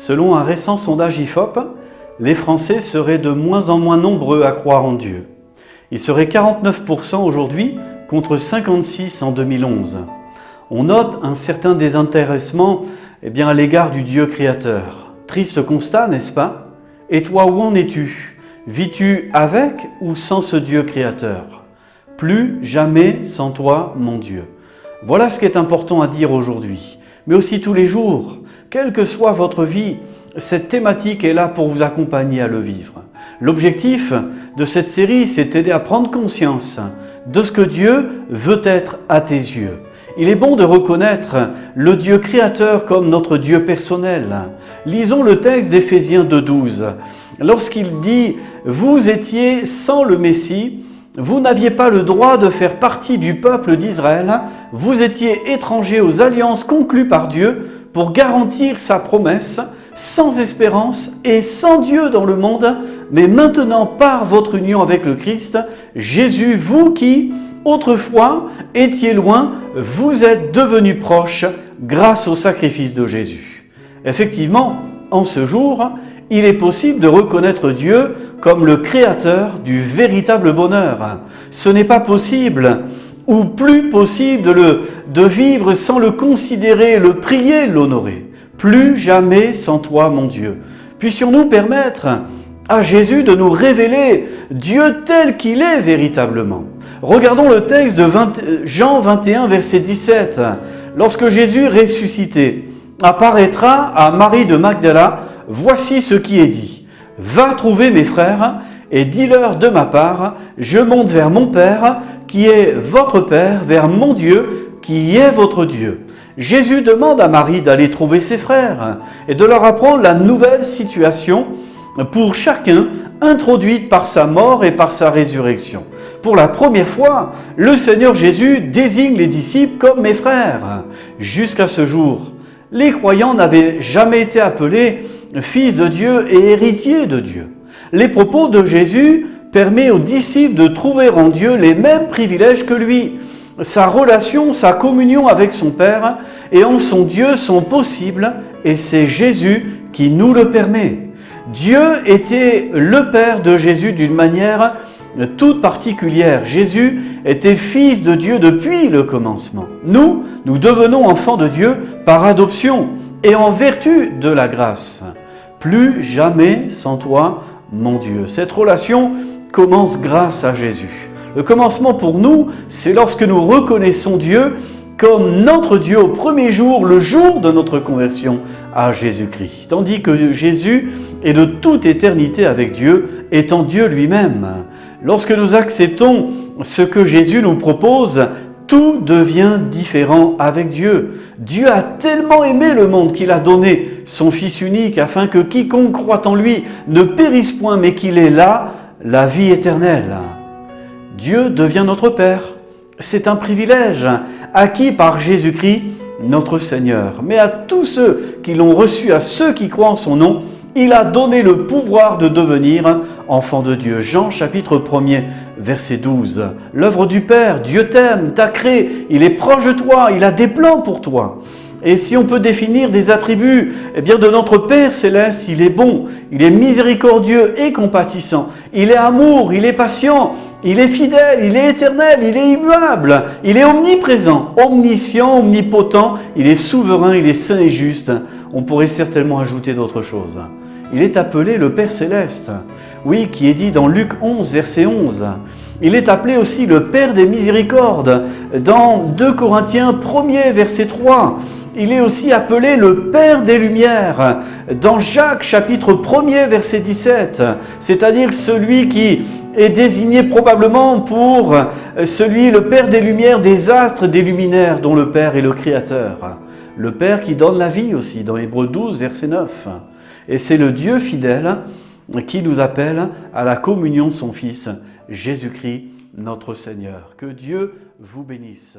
Selon un récent sondage IFOP, les Français seraient de moins en moins nombreux à croire en Dieu. Ils seraient 49% aujourd'hui contre 56% en 2011. On note un certain désintéressement à l'égard du Dieu créateur. Triste constat, n'est-ce pas? Et toi, où en es-tu? Vis-tu avec ou sans ce Dieu créateur? Plus jamais sans toi, mon Dieu. Voilà ce qui est important à dire aujourd'hui, mais aussi tous les jours. Quelle que soit votre vie, cette thématique est là pour vous accompagner à le vivre. L'objectif de cette série, c'est d'aider à prendre conscience de ce que Dieu veut être à tes yeux. Il est bon de reconnaître le Dieu créateur comme notre Dieu personnel. Lisons le texte d'Éphésiens 2,12. Lorsqu'il dit « Vous étiez sans le Messie, vous n'aviez pas le droit de faire partie du peuple d'Israël, vous étiez étrangers aux alliances conclues par Dieu pour garantir sa promesse, sans espérance et sans Dieu dans le monde, mais maintenant par votre union avec le Christ, Jésus, vous qui, autrefois, étiez loin, vous êtes devenus proches grâce au sacrifice de Jésus. » Effectivement, en ce jour, il est possible de reconnaître Dieu comme le créateur du véritable bonheur. Ce n'est pas possible, ou plus possible, de vivre sans le considérer, le prier, l'honorer. Plus jamais sans toi, mon Dieu. Puissions-nous permettre à Jésus de nous révéler Dieu tel qu'il est véritablement. Regardons le texte de Jean 21, verset 17. Lorsque Jésus ressuscité apparaîtra à Marie de Magdala, voici ce qui est dit. Va trouver mes frères et dis-leur de ma part, je monte vers mon Père, qui est votre Père, vers mon Dieu, qui est votre Dieu. Jésus demande à Marie d'aller trouver ses frères et de leur apprendre la nouvelle situation pour chacun, introduite par sa mort et par sa résurrection. Pour la première fois, le Seigneur Jésus désigne les disciples comme mes frères. Jusqu'à ce jour, les croyants n'avaient jamais été appelés fils de Dieu et héritiers de Dieu. Les propos de Jésus permettent aux disciples de trouver en Dieu les mêmes privilèges que lui. Sa relation, sa communion avec son Père et en son Dieu sont possibles et c'est Jésus qui nous le permet. Dieu était le Père de Jésus d'une manière toute particulière. Jésus était fils de Dieu depuis le commencement. Nous devenons enfants de Dieu par adoption et en vertu de la grâce. Plus jamais sans toi, mon Dieu. Cette relation commence grâce à Jésus. Le commencement pour nous, c'est lorsque nous reconnaissons Dieu comme notre Dieu au premier jour, le jour de notre conversion à Jésus-Christ. Tandis que Jésus est de toute éternité avec Dieu, étant Dieu lui-même. Lorsque nous acceptons ce que Jésus nous propose, tout devient différent avec Dieu. Dieu a tellement aimé le monde qu'il a donné son Fils unique afin que quiconque croit en lui ne périsse point, mais qu'il ait là la vie éternelle. Dieu devient notre Père. C'est un privilège acquis par Jésus-Christ, notre Seigneur. Mais à tous ceux qui l'ont reçu, à ceux qui croient en son nom, il a donné le pouvoir de devenir enfants de Dieu. Jean chapitre 1er, verset 12. L'œuvre du Père, Dieu t'aime, t'a créé, il est proche de toi, il a des plans pour toi. Et si on peut définir des attributs de notre Père Céleste, il est bon, il est miséricordieux et compatissant, il est amour, il est patient, il est fidèle, il est éternel, il est immuable, il est omniprésent, omniscient, omnipotent, il est souverain, il est saint et juste. On pourrait certainement ajouter d'autres choses. Il est appelé le Père Céleste, oui, qui est dit dans Luc 11, verset 11. Il est appelé aussi le Père des miséricordes, dans 2 Corinthiens 1er, verset 3. Il est aussi appelé le Père des Lumières, dans Jacques chapitre 1er, verset 17. C'est-à-dire celui qui est désigné probablement pour le Père des Lumières, des astres, des luminaires, dont le Père est le Créateur. Le Père qui donne la vie aussi, dans Hébreux 12, verset 9. Et c'est le Dieu fidèle qui nous appelle à la communion de son Fils, Jésus-Christ, notre Seigneur. Que Dieu vous bénisse.